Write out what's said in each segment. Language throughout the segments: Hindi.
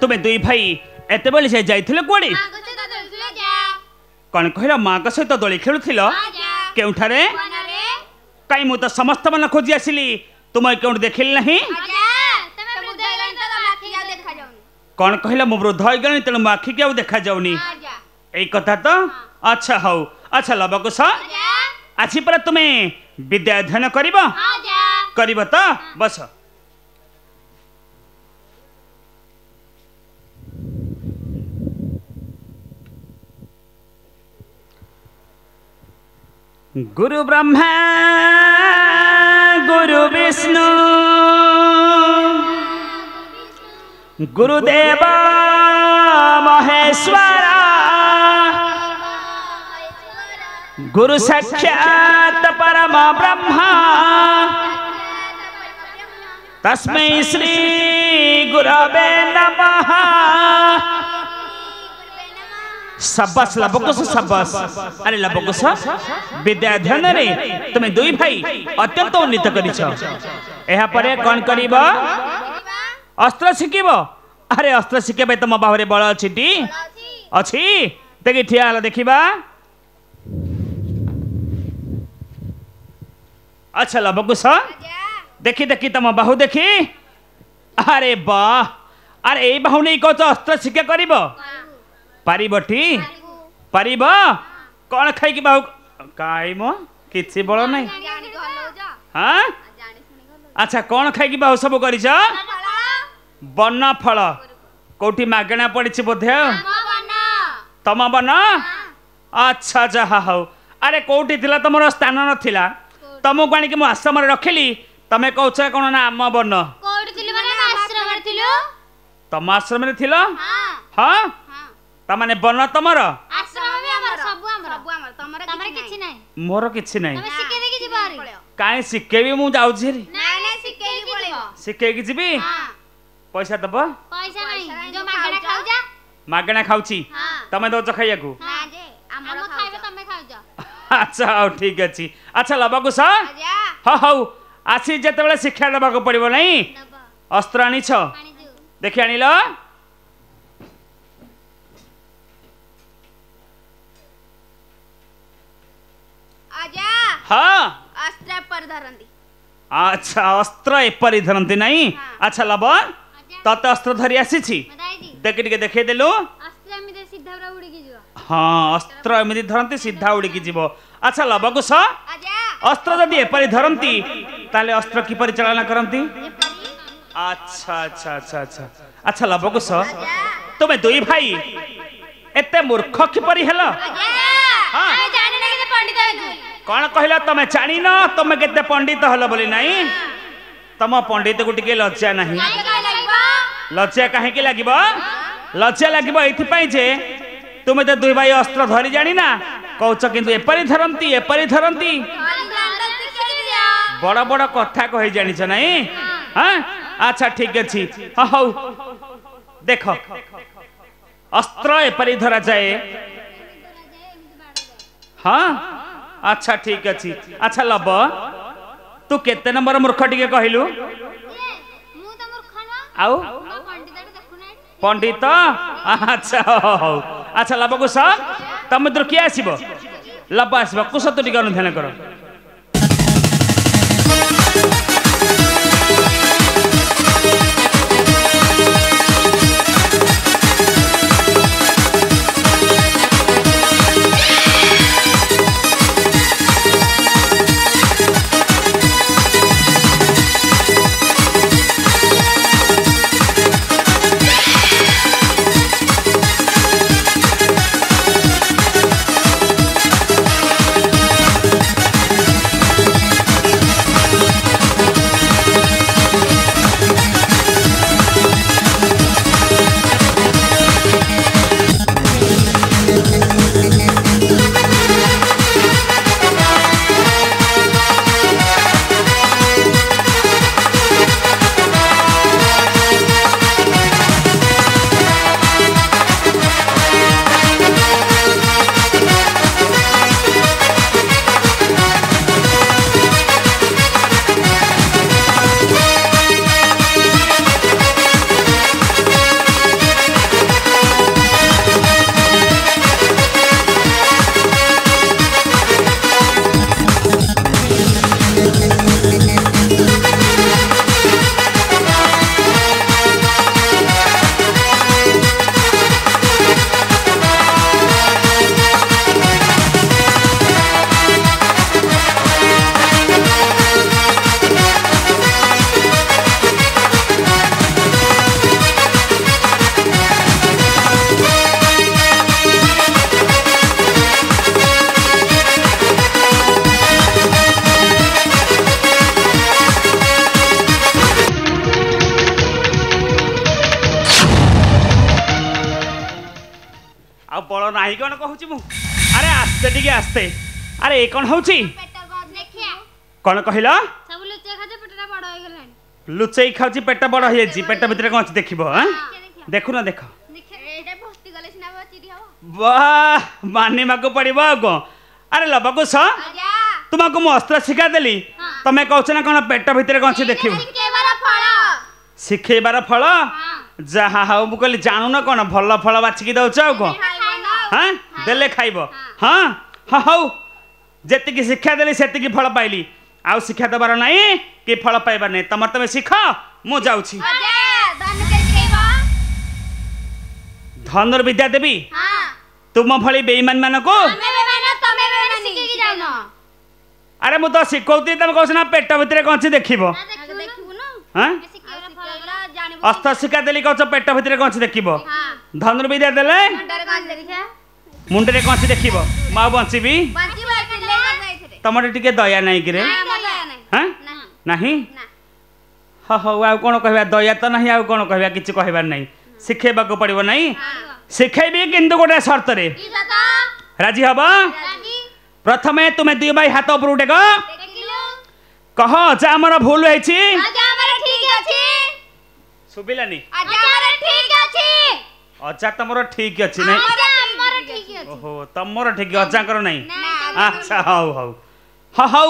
तुम्हें दुई भाई एत बेले से जाइथिले कोड़ी कौन कहला माँ का सहित दोली खेलुथिल केउठारे कई मु तो समस्त मन खोजी आसिली तुम केउठ देखिल नहीं कौन कहला मु वृद्ध हो गली तेणु मो आखि के देखा जाऊनी यही कथा तो अच्छा हौ अच्छा लवकुश आछि पर तुम्हें विद्या अध्ययन करिब तो बस गुरु ब्रह्मा गुरु विष्णु गुरुदेव महेश्वर गुरु साक्षात परम ब्रह्मा तस्मै श्री गुरवे नमः सबस लवकुश सबस अरे लवकुश विद्या अध्ययन रे तुम्हें दुई भाई अत्यंत उन्नत करिछ एहा परे कौन करिब अस्त्र शिखिब अरे अस्त्र शिखे तुम बाहरे बल अछि टी अछि देखि ठिया हला देखिबा अच्छा लवकुश देखी देखी तुम बाहु देखी अरे वाह अरे ए बाहु नहीं कह अस्त्र शिक्षा करिब पारिबटी पारिब कौन खाई की बाहु काई मो किछि बळ नहीं हाँ अच्छा कौन खाई की बाहु सब करिछ बन फल कोठी मागणा पड़ी बोधे तम बन अच्छा जहा हौ अरे कोठी थिला तमर स्थान नथिला तुमको आनिक मो आश्रम रखिली तमे कहछ कौन ना आम बन तम आश्रम हाँ तमाने बन तमर मोर किछि नै काई शिखेबी मु जाउछि शिखेकी जीबी पैसा दब मागणा खाउछि तमे दौच खाइया को अच्छा हौ ठीक अछि अच्छा लवकुश हाँ हौ आसी जेतेबेले शिक्षा देबा को पड़िबो नहीं अस्त्र आनिछ देखि आनिलो हाँ अस्त्र परिधरंती अच्छा अस्त्र एपरी धरंती नहीं अच्छा लव तते अस्त्र धरी आसी देख टिके देखे देलु हाँ अस्त्र एमती धरती सीधा उड़िकी जीव अच्छा लवकुश अस्त्र जदि एपरी धरती ताले अस्त्र की परिचालना करती अच्छा अच्छा अच्छा अच्छा अच्छा लवकुश तुम्हें दुई भाई एते मूर्ख किपरि हेलो कौन कहला तमे जानी न तमे केते पंडित हल बोली नहीं तम पंडित को टिके लज्जा नहीं लज्जा कहीं की लगिब लज्जा लगिब एथि जे तुम तो दुई भाई अस्त्र धरी जानी ना कौच किंतु एपरी धरती बड़ बड़ कथा कही जानिछ नहीं हाँ अच्छा ठीक अच्छी हाँ हौ देख अस्त्र एपरी धरा जाए हाँ अच्छा ठीक अच्छी अच्छा लव तू केते नंबर मूर्ख टिके कहलु आउ पंडित अच्छा हौ अच्छा लवकुश तम इधर किए आसब लव आसब कुश तू टिके अनुध्यान कर बल नाही कौन कहूँ मु अरे आस्ते टिके आस्ते अरे ये कौन हूँ कौन कहल लुचई खाऊँ पेट बड़ हो पेट भितर कौन अच्छी देख देखु ना देख वाह मानिमा को पड़ो आ कौन अरे लबकुश तुमको मु अस्त्र शिखा देली तमें कौच ना कौन पेट भितर कौन अच्छी देख शिखेबार फल जहाँ हाँ मुझे कहली जानू ना कौन भल फल बाछिकी दौच आ कौन हाँ देले खाइब हाँ हाँ हौ जी शिक्षा देली से फल पाइली आउ शिक्षा दबार नहीं कि फल पाइबार नहीं तुम तुम शिख मु जाऊँ धनुर्विद्या देवी तुम भली बेईमान मान को अरे मु तो शिखौती तुम कौन ना पेट भितर कौन अच्छी देख अस्त्र शिक्षा देली कौच पेट भितर कौन अच्छी देख धनुर्विद्या देले मुंडे कौन अच्छी देख माँ बचीबी तुम टे दया नहीं कि नहीं हाँ हौ आ कौन कह दया तो नहीं आउ कौन कह कि कहबार नहीं शिखेबा को पड़ो नहीं शिखेबी किंतु गोटे शर्त रे राजी हम प्रथमे तुम्हें दुई भाई हाथ ऊपर उठेक कह जा आमर भूल है शुभिलानी अजा तुम ठीक अच्छी नहीं ओहो तुमर ठीक अजाकर नहीं अच्छा हौ हौ हाँ हौ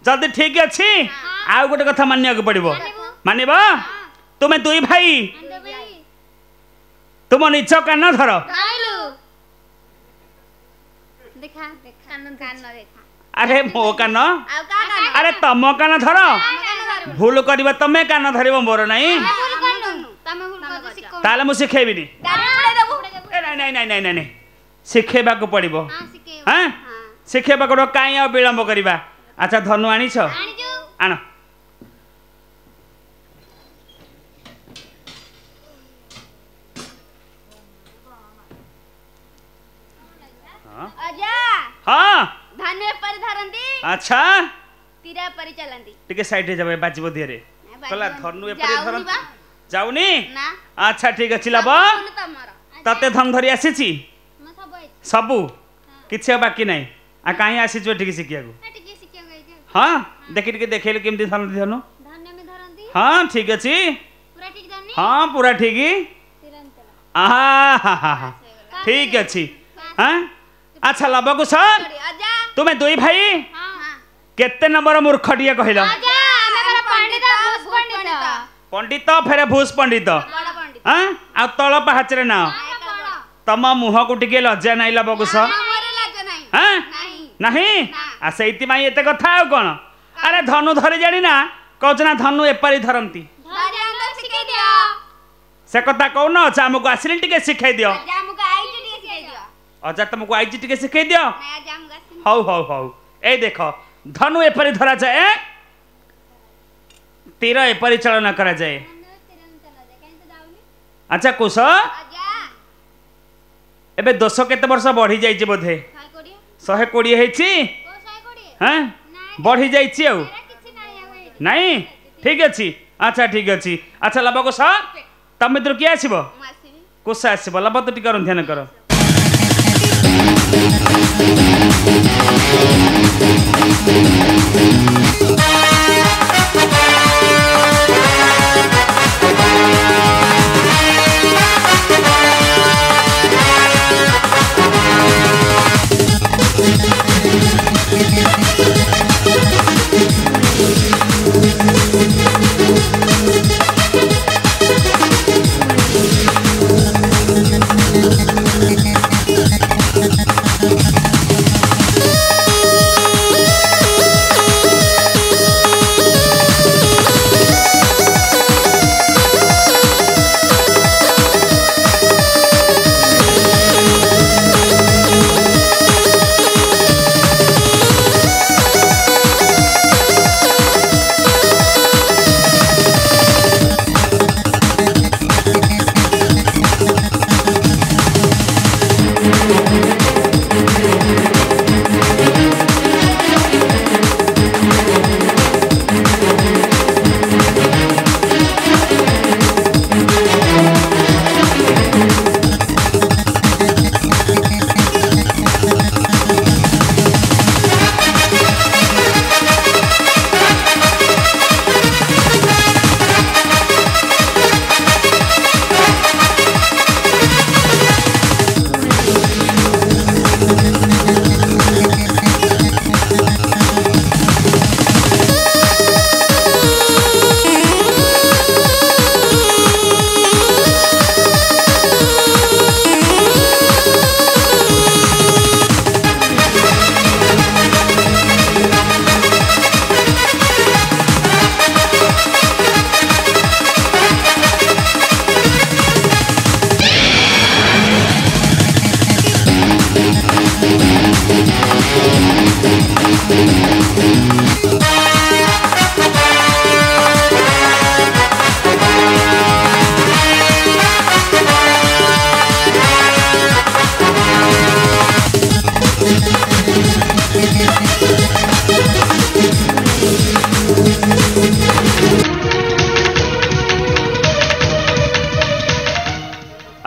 जल्दी ठीक अच्छी आउ गोटे कथा मानिया पड़ो मानब तुम्हें दुई भाई तुम निज कान धर अरे मो कान अरे तम कान धर भूल कर तमें कान धर मोर नहीं ताले मु शिखेबी नहीं नहीं नहीं नहीं शिखेबा को पड़ो हाँ शिखेबा को कहीं आ विलंब करवा अच्छा धनु आनीछ आण हाँ धनु पर धरंती अच्छा तीरा पर चलंती टिके साइड रे जबे बाजिबो दिरे कला धनु ए पर धरन जाउनी ना अच्छा ठीक अछि लब तते धन धरि आसीची सबु किछ बाकी नहीं आ काहे आसीछ ठीक सिकिया को हाँ देखि टिके देखेले केमती धन धनु हाँ ठीक अछि हाँ पूरा ठीक आहा ठीक अछि हाँ अच्छा लबकुश तुम्हें दुई भाई केते नंबर मूर्खटिया कहल पंडित फेर भूष पंडित हाँ आ तल पाचरे ना तम मुह को टिके लज्जा नहीं लबकुश हाँ नहीं आ से एते कथा आ कौन अरे धनु धरी जानी ना कौच ना धनु एपारी धरती से कथा कौन अच्छा आमको आसिले टिके शिखाई दियो अच्छा तुमको आईजी टिके शिखाई दियो हौ हौ हौ ए देख धनु एपरी धरा जाए तीर एपरी चलना करा जाए अच्छा कुश एबे दोष केते वर्ष बढ़ी जाइए बोधे 120 हाँ बढ़ी जाइए नहीं ठीक अच्छी अच्छा ठीक अच्छी अच्छा लबकुश तम भर किए आसब कुश आसब लब तो टिके ध्यान कर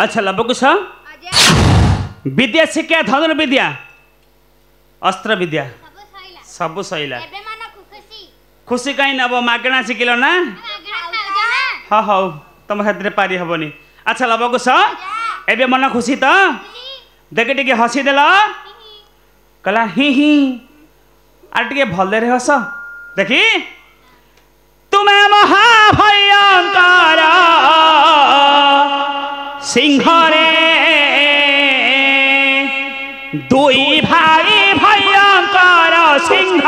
अच्छा लवकुश आजा विद्या शिक्षा धनुर विद्या अस्त्र विद्या सब सइला सब सैला एबे मन खुशी खुशी कहीं नब मागणा शिखिल ना हाँ हाँ तुम हाथ पारि हेनी अच्छा लवकुश एबे मन खुशी तो देख टे हसी देल कहला हि हि आर टे भल हस देखी तुम्हें महाभयंकर सिंहरे दुई भाई भयंकर सिंह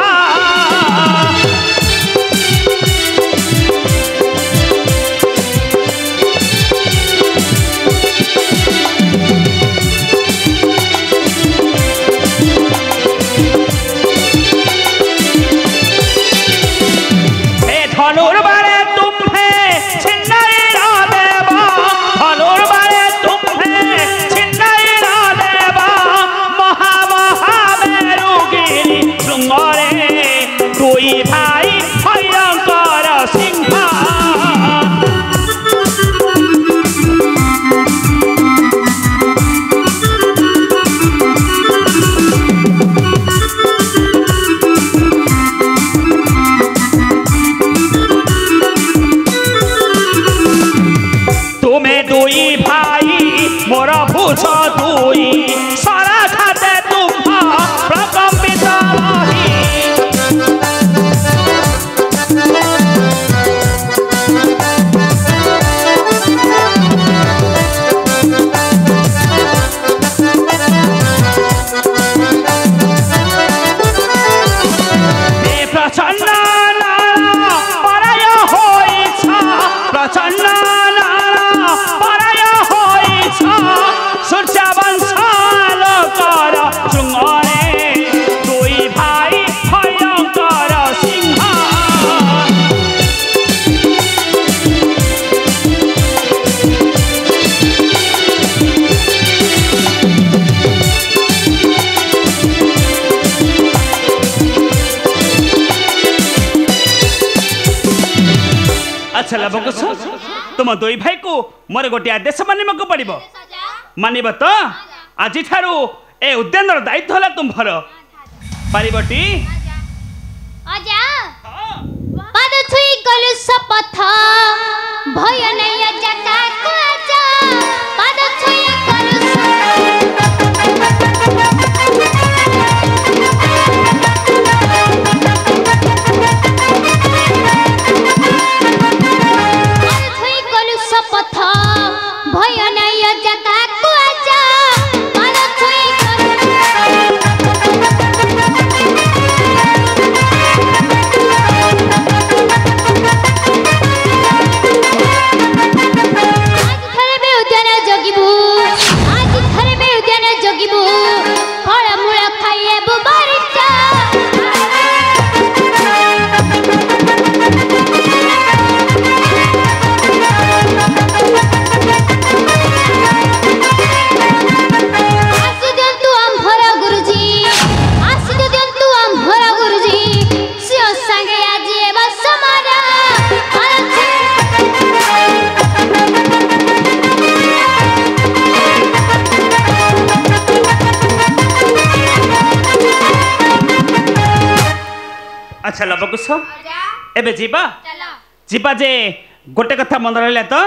अच्छा लवकुश तुम दुई भाई को मोर गोटे आदेश मानिबा पड़ो मानिब तो आज ए उद्यान दायित्व है तुम्हार पारिबटी आजा पाद छुई गलु शपथ भय नहीं जटा को आजा पाद छुई गलु शपथ भय नहीं जटा को आजा पाद छुई अच्छा लवकुश एबे जीवा जीवा जे गोटे कथा मन रहा तो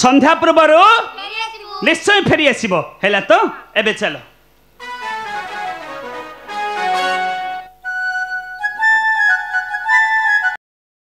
संध्या पूर्व निश्चय फेरी आसब है तो एबे चलो।